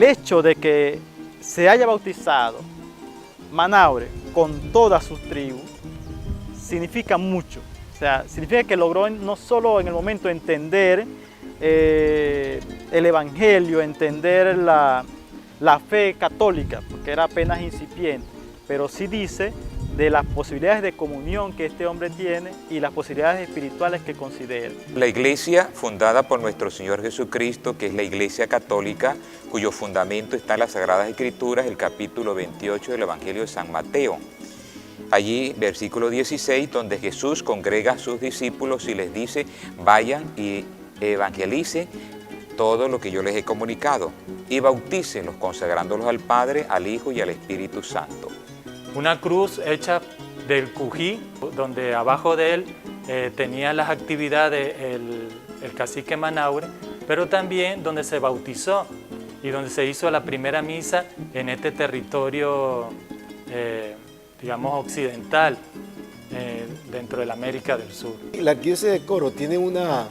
hecho de que se haya bautizado Manaure con todas sus tribus significa mucho. O sea, significa que logró no solo en el momento entender el Evangelio, entender la fe católica, porque era apenas incipiente, pero sí dice de las posibilidades de comunión que este hombre tiene y las posibilidades espirituales que considera. La iglesia fundada por nuestro Señor Jesucristo, que es la Iglesia Católica, cuyo fundamento está en las Sagradas Escrituras, el capítulo 28 del Evangelio de San Mateo. Allí, versículo 16, donde Jesús congrega a sus discípulos y les dice: vayan y evangelicen todo lo que yo les he comunicado y bautícenlos, consagrándolos al Padre, al Hijo y al Espíritu Santo. Una cruz hecha del cují, donde abajo de él tenía las actividades el cacique Manaure, pero también donde se bautizó y donde se hizo la primera misa en este territorio, digamos, occidental, dentro de la América del Sur. La arquidiócesis de Coro tiene una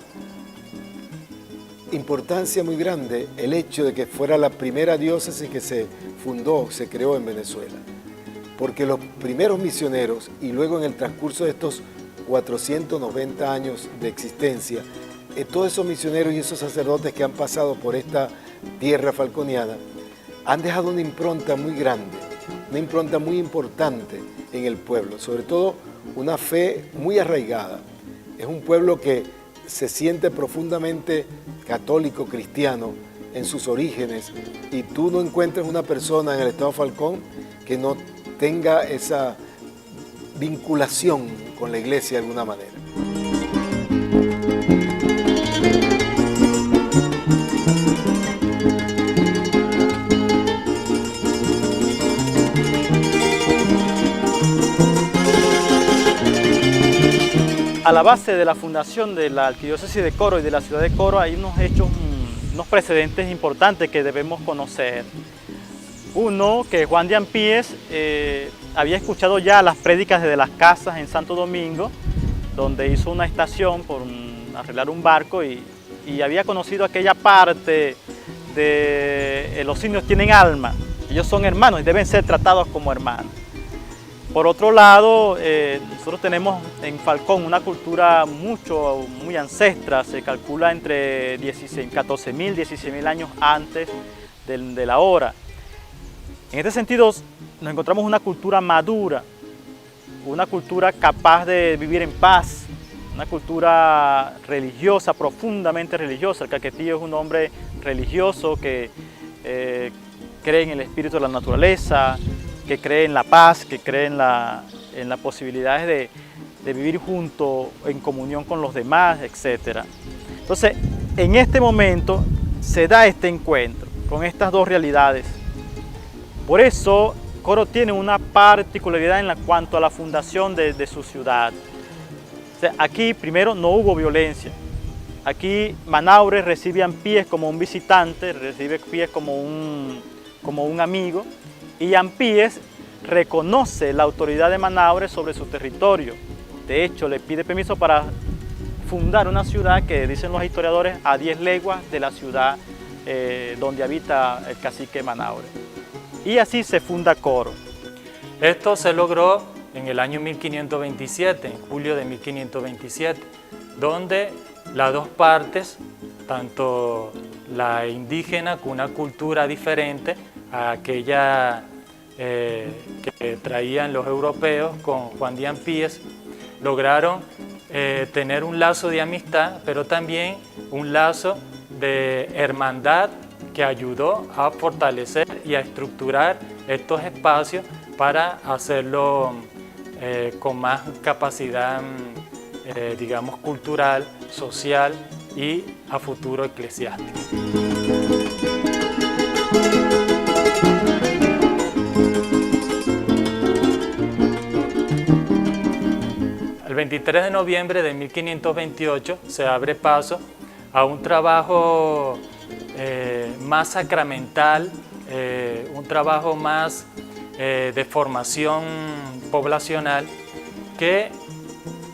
importancia muy grande, el hecho de que fuera la primera diócesis que se fundó, se creó en Venezuela. Porque los primeros misioneros, y luego en el transcurso de estos 490 años de existencia, todos esos misioneros y esos sacerdotes que han pasado por esta tierra falconiana, han dejado una impronta muy grande, una impronta muy importante en el pueblo, sobre todo una fe muy arraigada. Es un pueblo que se siente profundamente católico, cristiano, en sus orígenes, y tú no encuentras una persona en el estado Falcón que no tenga esa vinculación con la iglesia de alguna manera. A la base de la fundación de la arquidiócesis de Coro y de la ciudad de Coro hay unos hechos, unos precedentes importantes que debemos conocer. Uno, que Juan de Ampíes había escuchado ya las prédicas desde las casas en Santo Domingo, donde hizo una estación por arreglar un barco y había conocido aquella parte de los indios tienen alma, ellos son hermanos y deben ser tratados como hermanos. Por otro lado, nosotros tenemos en Falcón una cultura muy ancestra, se calcula entre 14.000, 16.000 años antes de la hora. En este sentido, nos encontramos una cultura madura, una cultura capaz de vivir en paz, una cultura religiosa, profundamente religiosa. El caquetillo es un hombre religioso que cree en el espíritu de la naturaleza, que cree en la paz, que cree en las posibilidades de vivir junto, en comunión con los demás, etc. Entonces, en este momento se da este encuentro con estas dos realidades. Por eso, Coro tiene una particularidad en cuanto a la fundación de su ciudad. O sea, aquí, primero, no hubo violencia. Aquí Manaure recibe a Ampíes como un visitante, recibe a Ampíes como un amigo, y Ampíes reconoce la autoridad de Manaure sobre su territorio. De hecho, le pide permiso para fundar una ciudad que, dicen los historiadores, a 10 leguas de la ciudad donde habita el cacique Manaure. Y así se funda Coro. Esto se logró en el año 1527, en julio de 1527, donde las dos partes, tanto la indígena con una cultura diferente a aquella que traían los europeos con Juan de Ampíes, lograron tener un lazo de amistad, pero también un lazo de hermandad que ayudó a fortalecer y a estructurar estos espacios para hacerlo con más capacidad, digamos, cultural, social y a futuro eclesiástico. El 23 de noviembre de 1528 se abre paso a un trabajo más sacramental, un trabajo más de formación poblacional que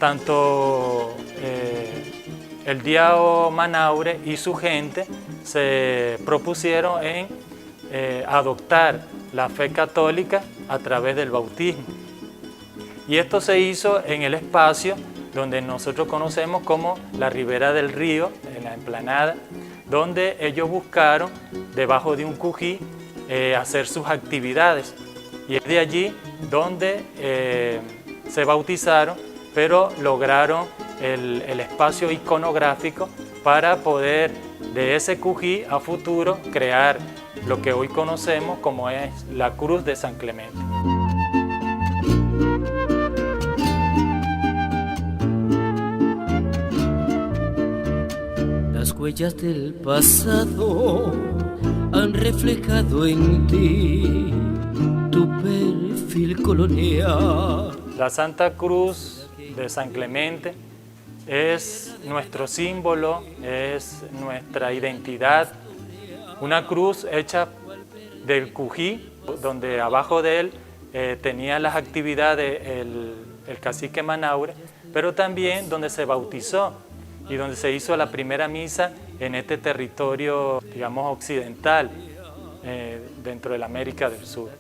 tanto el Diao Manaure y su gente se propusieron en adoptar la fe católica a través del bautismo. Y esto se hizo en el espacio donde nosotros conocemos como la ribera del río, en la explanada, donde ellos buscaron, debajo de un cují, hacer sus actividades. Y es de allí donde se bautizaron, pero lograron el espacio iconográfico para poder de ese cují a futuro crear lo que hoy conocemos como es la cruz de San Clemente. Las huellas del pasado han reflejado en ti tu perfil colonial. La Santa Cruz de San Clemente es nuestro símbolo, es nuestra identidad. Una cruz hecha del cují, donde abajo de él tenía las actividades el cacique Manaure, pero también donde se bautizó y donde se hizo la primera misa en este territorio, digamos, occidental, dentro de la América del Sur.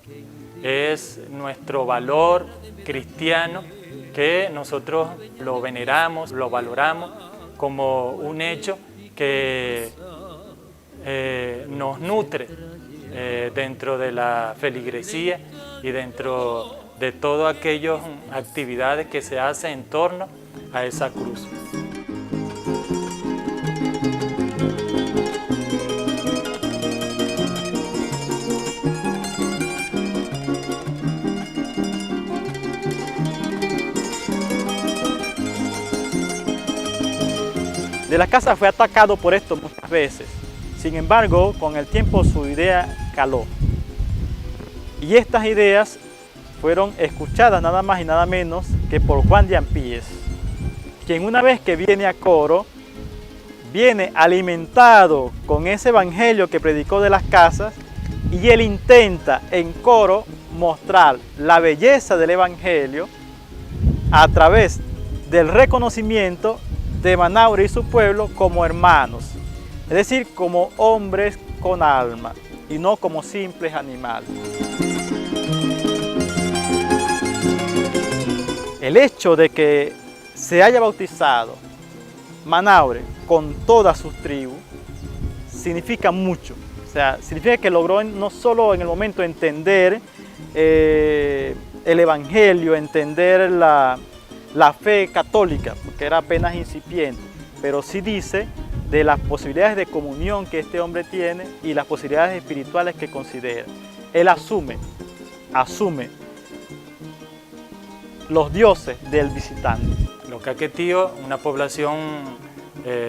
Es nuestro valor cristiano que nosotros lo veneramos, lo valoramos como un hecho que nos nutre dentro de la feligresía y dentro de todas aquellas actividades que se hacen en torno a esa cruz. De la Casa fue atacado por esto muchas veces. Sin embargo, con el tiempo su idea caló. Y estas ideas fueron escuchadas nada más y nada menos que por Juan de Ampíes, quien una vez que viene a Coro, viene alimentado con ese evangelio que predicó de las casas, y él intenta en Coro mostrar la belleza del evangelio a través del reconocimiento de Manaure y su pueblo como hermanos, es decir, como hombres con alma y no como simples animales. El hecho de que se haya bautizado Manaure con todas sus tribus significa mucho. O sea, significa que logró no solo en el momento entender el evangelio, entender la fe católica, porque era apenas incipiente, pero sí dice de las posibilidades de comunión que este hombre tiene y las posibilidades espirituales que considera. Él asume los dioses del visitante. Los caquetíos, una población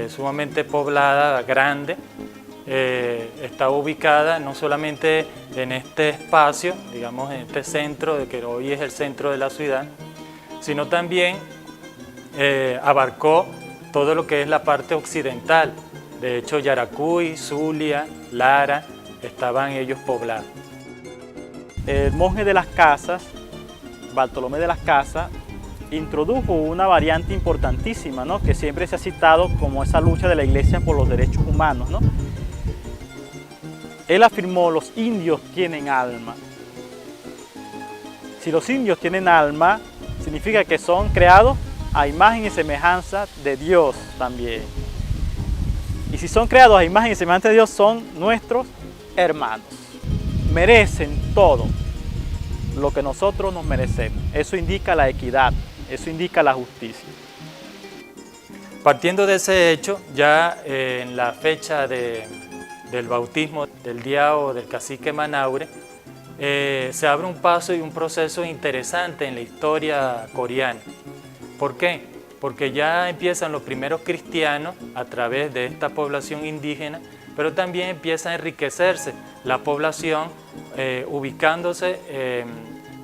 sumamente poblada, grande, está ubicada no solamente en este espacio, digamos en este centro, de que hoy es el centro de la ciudad, sino también abarcó todo lo que es la parte occidental. De hecho, Yaracuy, Zulia, Lara, estaban ellos poblados. El monje de las Casas, Bartolomé de las Casas, introdujo una variante importantísima, ¿no?, que siempre se ha citado como esa lucha de la Iglesia por los derechos humanos, ¿no? Él afirmó: los indios tienen alma. Si los indios tienen alma, significa que son creados a imagen y semejanza de Dios también. Y si son creados a imagen y semejanza de Dios, son nuestros hermanos. Merecen todo lo que nosotros nos merecemos. Eso indica la equidad, eso indica la justicia. Partiendo de ese hecho, ya en la fecha del bautismo del diao del cacique Manaure, se abre un paso y un proceso interesante en la historia coreana. ¿Por qué? Porque ya empiezan los primeros cristianos a través de esta población indígena, pero también empieza a enriquecerse la población ubicándose,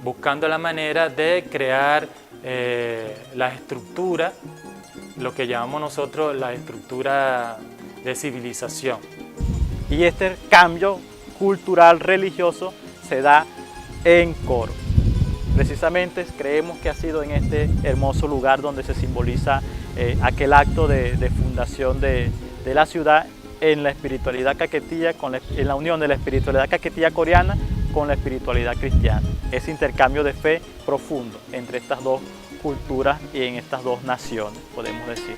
buscando la manera de crear la estructura, lo que llamamos nosotros la estructura de civilización. Y este cambio cultural religioso se da en Coro. Precisamente creemos que ha sido en este hermoso lugar donde se simboliza aquel acto de fundación de la ciudad en la espiritualidad caquetía, en la unión de la espiritualidad caquetía coreana con la espiritualidad cristiana. Ese intercambio de fe profundo entre estas dos culturas y en estas dos naciones, podemos decir.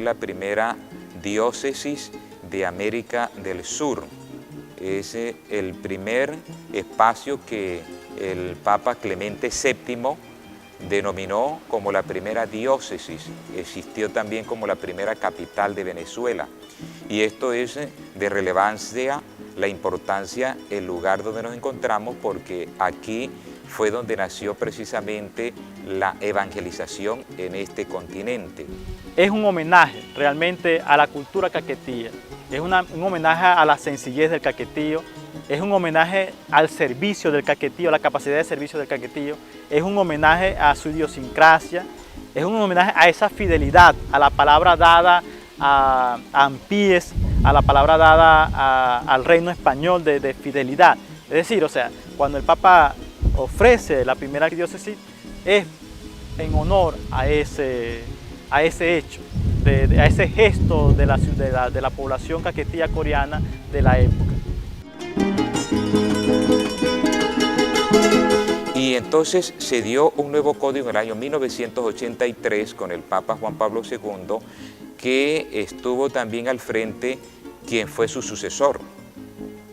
La primera diócesis de América del Sur. Es el primer espacio que el Papa Clemente VII denominó como la primera diócesis. Existió también como la primera capital de Venezuela. Y esto es de relevancia, la importancia, el lugar donde nos encontramos, porque aquí fue donde nació precisamente la evangelización en este continente. Es un homenaje realmente a la cultura caquetía, es un homenaje a la sencillez del caquetío, es un homenaje al servicio del caquetío, a la capacidad de servicio del caquetío, es un homenaje a su idiosincrasia, es un homenaje a esa fidelidad, a la palabra dada a Ampíes, a la palabra dada al reino español de fidelidad. Es decir, o sea, cuando el Papa ofrece la primera diócesis es en honor a ese hecho, a ese gesto de la población caquetía coreana de la época. Y entonces se dio un nuevo código en el año 1983 con el Papa Juan Pablo II, que estuvo también al frente quien fue su sucesor,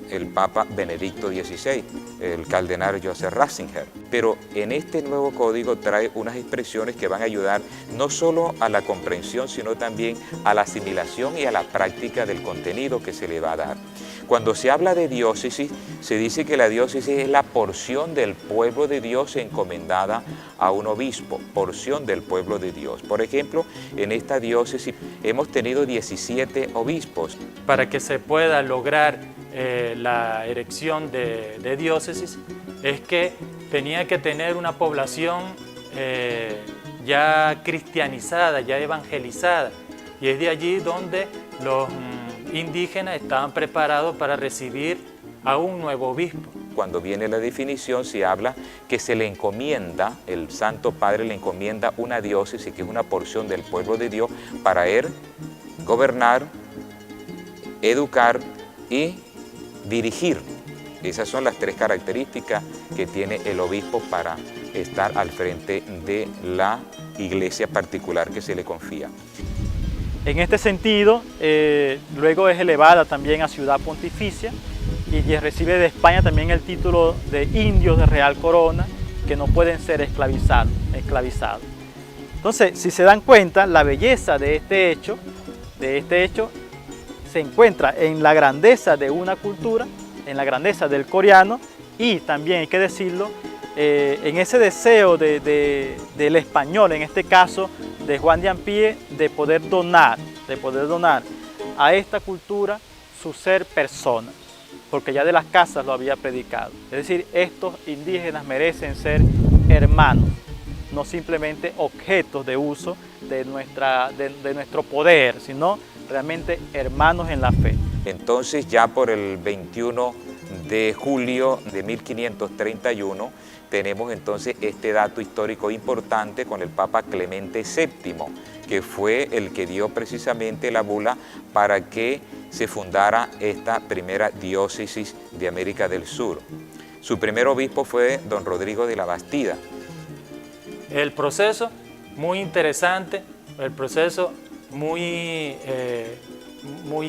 el Papa Benedicto XVI, el cardenal Joseph Ratzinger. Pero en este nuevo código trae unas expresiones que van a ayudar no solo a la comprensión, sino también a la asimilación y a la práctica del contenido que se le va a dar. Cuando se habla de diócesis, se dice que la diócesis es la porción del pueblo de Dios encomendada a un obispo, porción del pueblo de Dios. Por ejemplo, en esta diócesis hemos tenido 17 obispos. Para que se pueda lograr la erección de diócesis, es que tenía que tener una población ya cristianizada, ya evangelizada, y es de allí donde los indígenas estaban preparados para recibir a un nuevo obispo. Cuando viene la definición se habla que se le encomienda, el Santo Padre le encomienda una diócesis, que es una porción del pueblo de Dios, para él gobernar, educar y dirigir. Esas son las tres características que tiene el obispo para estar al frente de la iglesia particular que se le confía. En este sentido, luego es elevada también a ciudad pontificia y recibe de España también el título de indios de Real Corona, que no pueden ser esclavizados. Entonces, si se dan cuenta, la belleza de este hecho se encuentra en la grandeza de una cultura, en la grandeza del coreano, y también, hay que decirlo, en ese deseo del español, en este caso de Juan de Ampíes, de poder donar a esta cultura su ser persona, porque ya de las casas lo había predicado. Es decir, estos indígenas merecen ser hermanos, no simplemente objetos de uso de nuestro poder, sino realmente hermanos en la fe. Entonces, ya por el 21 de julio de 1531, tenemos entonces este dato histórico importante con el Papa Clemente VII, que fue el que dio precisamente la bula para que se fundara esta primera diócesis de América del Sur. Su primer obispo fue don Rodrigo de la Bastida. El proceso muy interesante, el proceso muy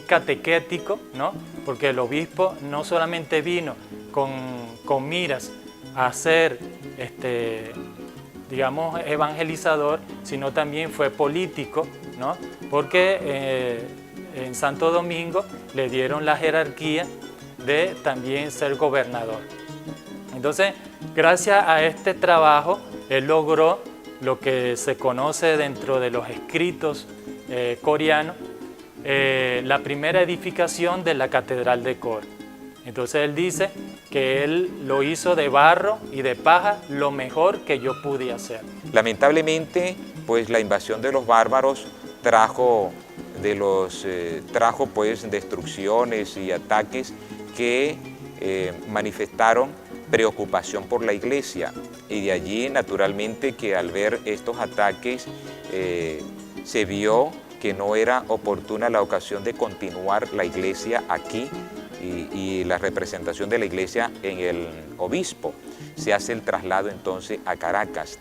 catequético, ¿no? Porque el obispo no solamente vino con miras a ser, digamos, evangelizador, sino también fue político, ¿no? Porque en Santo Domingo le dieron la jerarquía de también ser gobernador. Entonces, gracias a este trabajo, él logró lo que se conoce dentro de los escritos coreanos, la primera edificación de la Catedral de Coro. Entonces él dice que él lo hizo de barro y de paja lo mejor que yo pude hacer. Lamentablemente, pues la invasión de los bárbaros trajo pues destrucciones y ataques que manifestaron preocupación por la iglesia, y de allí naturalmente que al ver estos ataques se vio que no era oportuna la ocasión de continuar la iglesia aquí y la representación de la iglesia en el obispo. Se hace el traslado entonces a Caracas.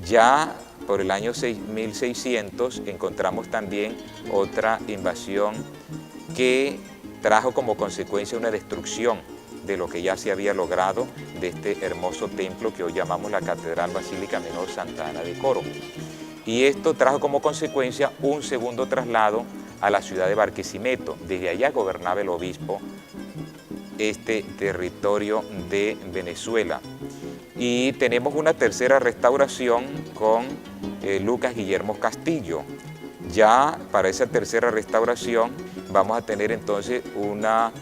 Ya por el año 1600 encontramos también otra invasión que trajo como consecuencia una destrucción de lo que ya se había logrado de este hermoso templo que hoy llamamos la Catedral Basílica Menor Santa Ana de Coro. Y esto trajo como consecuencia un segundo traslado a la ciudad de Barquisimeto. Desde allá gobernaba el obispo este territorio de Venezuela. Y tenemos una tercera restauración con Lucas Guillermo Castillo. Ya para esa tercera restauración vamos a tener entonces una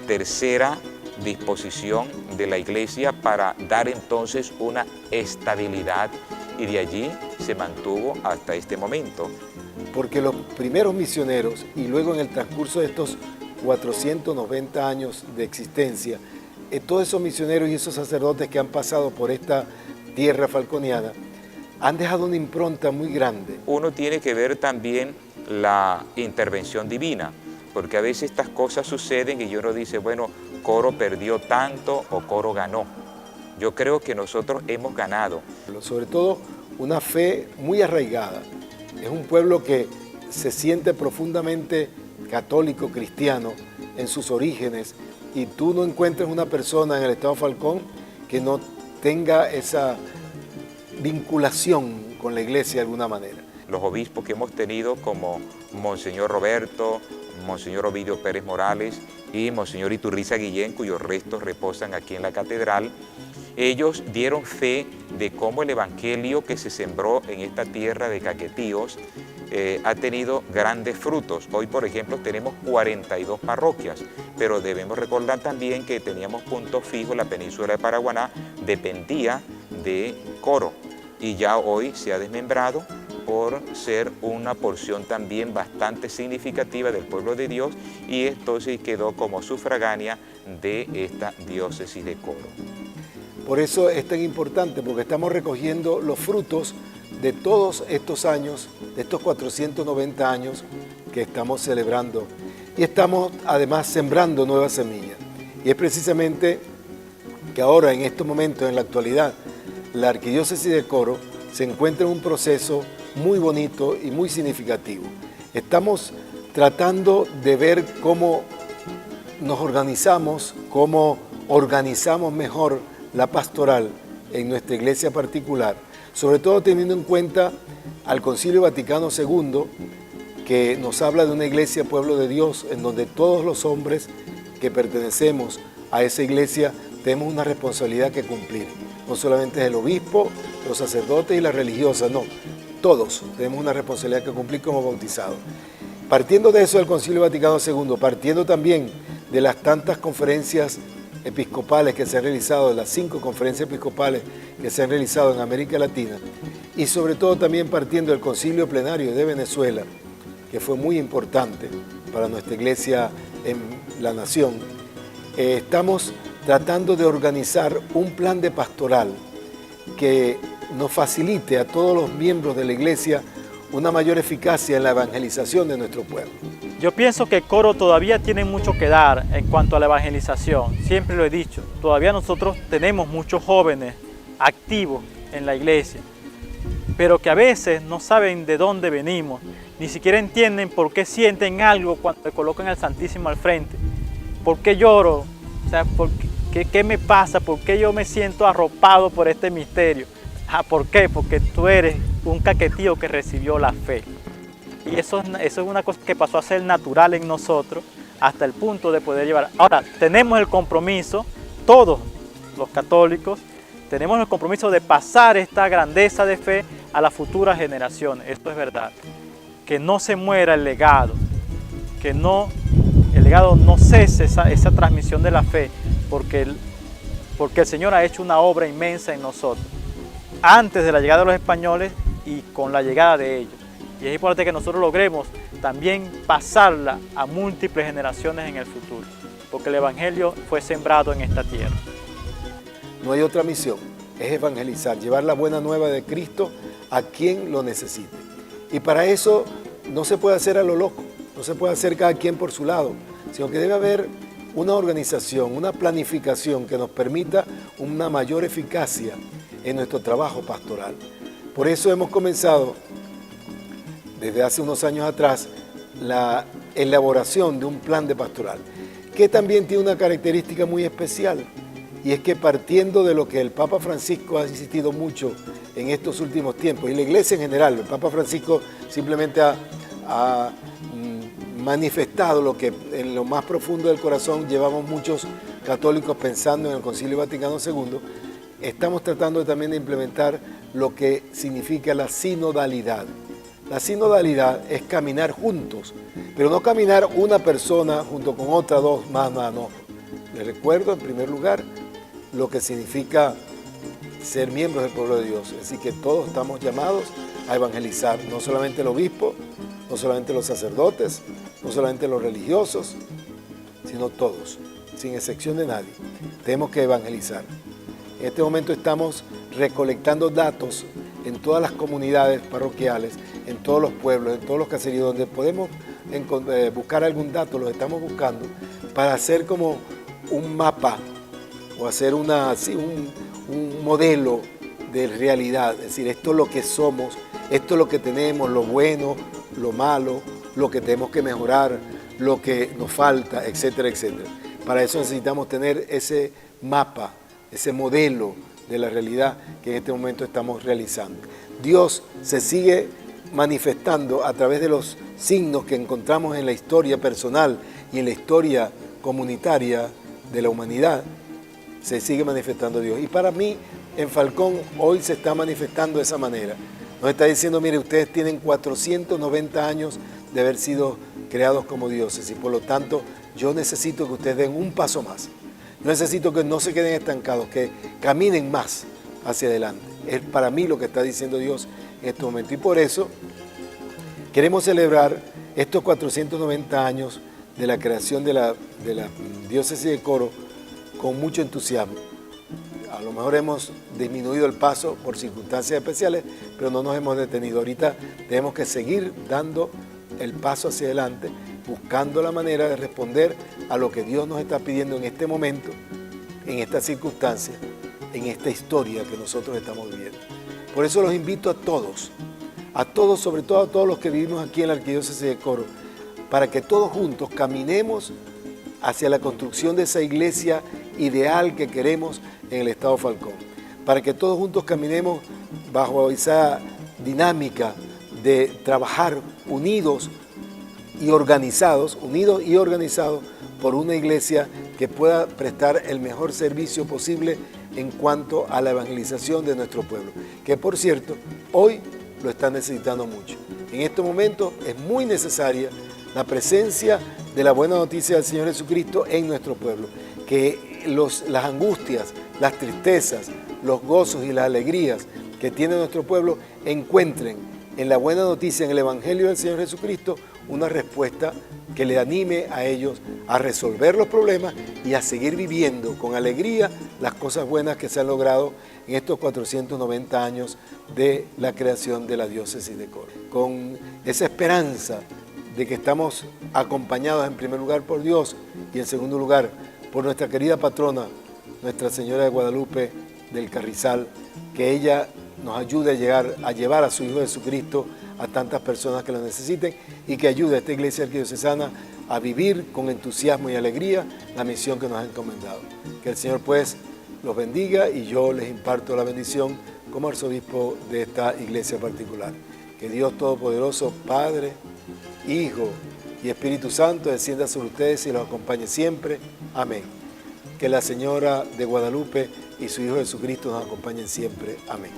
tercera disposición de la iglesia para dar entonces una estabilidad, y de allí se mantuvo hasta este momento. Porque los primeros misioneros, y luego en el transcurso de estos 490 años de existencia, todos esos misioneros y esos sacerdotes que han pasado por esta tierra falconiana han dejado una impronta muy grande. Uno tiene que ver también la intervención divina, porque a veces estas cosas suceden y uno dice, bueno, Coro perdió tanto o Coro ganó. Yo creo que nosotros hemos ganado. Sobre todo una fe muy arraigada. Es un pueblo que se siente profundamente católico, cristiano en sus orígenes, y tú no encuentras una persona en el estado Falcón que no tenga esa vinculación con la iglesia de alguna manera. Los obispos que hemos tenido como Monseñor Roberto, Monseñor Ovidio Pérez Morales y Monseñor Iturriza Guillén, cuyos restos reposan aquí en la catedral, ellos dieron fe de cómo el evangelio que se sembró en esta tierra de Caquetíos ha tenido grandes frutos. Hoy, por ejemplo, tenemos 42 parroquias, pero debemos recordar también que teníamos punto fijo, la península de Paraguaná dependía de Coro, y ya hoy se ha desmembrado por ser una porción también bastante significativa del pueblo de Dios, y entonces quedó como sufragánea de esta diócesis de Coro. Por eso es tan importante, porque estamos recogiendo los frutos de todos estos años, de estos 490 años que estamos celebrando, y estamos además sembrando nuevas semillas. Y es precisamente que ahora, en estos momentos, en la actualidad, la Arquidiócesis de Coro se encuentra en un proceso muy bonito y muy significativo. Estamos tratando de ver cómo nos organizamos, cómo organizamos mejor la pastoral en nuestra iglesia particular, sobre todo teniendo en cuenta al Concilio Vaticano II, que nos habla de una iglesia pueblo de Dios, en donde todos los hombres que pertenecemos a esa iglesia tenemos una responsabilidad que cumplir. No solamente es el obispo, los sacerdotes y las religiosas, no. Todos tenemos una responsabilidad que cumplir como bautizados. Partiendo de eso del Concilio Vaticano II, partiendo también de las tantas conferencias episcopales que se han realizado, de las 5 conferencias episcopales que se han realizado en América Latina, y sobre todo también partiendo del Concilio Plenario de Venezuela, que fue muy importante para nuestra iglesia en la nación, estamos tratando de organizar un plan de pastoral que nos facilite a todos los miembros de la iglesia una mayor eficacia en la evangelización de nuestro pueblo. Yo pienso que Coro todavía tiene mucho que dar en cuanto a la evangelización. Siempre lo he dicho, todavía nosotros tenemos muchos jóvenes activos en la iglesia, pero que a veces no saben de dónde venimos, ni siquiera entienden por qué sienten algo cuando colocan al Santísimo al frente. ¿Por qué lloro? O sea, ¿qué me pasa? ¿Por qué yo me siento arropado por este misterio? ¿Por qué? Porque tú eres un caquetío que recibió la fe. Y eso es una cosa que pasó a ser natural en nosotros hasta el punto de poder llevar. Ahora, tenemos el compromiso, todos los católicos, tenemos el compromiso de pasar esta grandeza de fe a las futuras generaciones. Esto es verdad. Que no se muera el legado, que no el legado no cese, esa transmisión de la fe, porque el Señor ha hecho una obra inmensa en nosotros, antes de la llegada de los españoles y con la llegada de ellos. Y es importante que nosotros logremos también pasarla a múltiples generaciones en el futuro, porque el Evangelio fue sembrado en esta tierra. No hay otra misión, es evangelizar, llevar la buena nueva de Cristo a quien lo necesite. Y para eso no se puede hacer a lo loco, no se puede hacer cada quien por su lado, sino que debe haber una organización, una planificación que nos permita una mayor eficacia en nuestro trabajo pastoral. Por eso hemos comenzado desde hace unos años atrás la elaboración de un plan de pastoral, que también tiene una característica muy especial, y es que partiendo de lo que el Papa Francisco ha insistido mucho en estos últimos tiempos, y la Iglesia en general, el Papa Francisco simplemente ha manifestado lo que en lo más profundo del corazón llevamos muchos católicos pensando en el Concilio Vaticano II. Estamos tratando también de implementar lo que significa la sinodalidad. La sinodalidad es caminar juntos, pero no caminar una persona junto con otra, dos más, no. Les recuerdo en primer lugar lo que significa ser miembros del pueblo de Dios. Así que todos estamos llamados a evangelizar, no solamente el obispo, no solamente los sacerdotes, no solamente los religiosos, sino todos, sin excepción de nadie. Tenemos que evangelizar. En este momento estamos recolectando datos en todas las comunidades parroquiales, en todos los pueblos, en todos los caseríos, donde podemos buscar algún dato, los estamos buscando, para hacer como un mapa o hacer un modelo de realidad. Es decir, esto es lo que somos, esto es lo que tenemos, lo bueno, lo malo, lo que tenemos que mejorar, lo que nos falta, etcétera, etcétera. Para eso necesitamos tener ese mapa, ese modelo de la realidad que en este momento estamos realizando. Dios se sigue manifestando a través de los signos que encontramos en la historia personal y en la historia comunitaria de la humanidad. Se sigue manifestando Dios. Y para mí, en Falcón, hoy se está manifestando de esa manera. Nos está diciendo, mire, ustedes tienen 490 años de haber sido creados como dioses y por lo tanto yo necesito que ustedes den un paso más. Yo necesito que no se queden estancados, que caminen más hacia adelante. Es para mí lo que está diciendo Dios en este momento. Y por eso queremos celebrar estos 490 años de la creación de la diócesis de Coro con mucho entusiasmo. A lo mejor hemos disminuido el paso por circunstancias especiales, pero no nos hemos detenido. Ahorita tenemos que seguir dando el paso hacia adelante, buscando la manera de responder a lo que Dios nos está pidiendo en este momento, en esta circunstancia, en esta historia que nosotros estamos viviendo. Por eso los invito a todos, sobre todo a todos los que vivimos aquí en la Arquidiócesis de Coro, para que todos juntos caminemos hacia la construcción de esa iglesia ideal que queremos en el Estado Falcón, para que todos juntos caminemos bajo esa dinámica de trabajar unidos y organizados por una iglesia que pueda prestar el mejor servicio posible en cuanto a la evangelización de nuestro pueblo, que por cierto, hoy lo está necesitando mucho. En estos momentos es muy necesaria la presencia de la buena noticia del Señor Jesucristo en nuestro pueblo, que las angustias, las tristezas, los gozos y las alegrías que tiene nuestro pueblo encuentren en la buena noticia, en el Evangelio del Señor Jesucristo, una respuesta que le anime a ellos a resolver los problemas y a seguir viviendo con alegría las cosas buenas que se han logrado en estos 490 años de la creación de la diócesis de Coro. Con esa esperanza de que estamos acompañados en primer lugar por Dios y en segundo lugar por nuestra querida patrona, Nuestra Señora de Guadalupe del Carrizal, que ella nos ayude a llevar a su Hijo Jesucristo a tantas personas que lo necesiten y que ayude a esta iglesia arquidiocesana a vivir con entusiasmo y alegría la misión que nos ha encomendado. Que el Señor pues los bendiga y yo les imparto la bendición como arzobispo de esta iglesia particular. Que Dios Todopoderoso, Padre, Hijo y Espíritu Santo descienda sobre ustedes y los acompañe siempre. Amén. Que la Señora de Guadalupe y su Hijo Jesucristo nos acompañen siempre. Amén.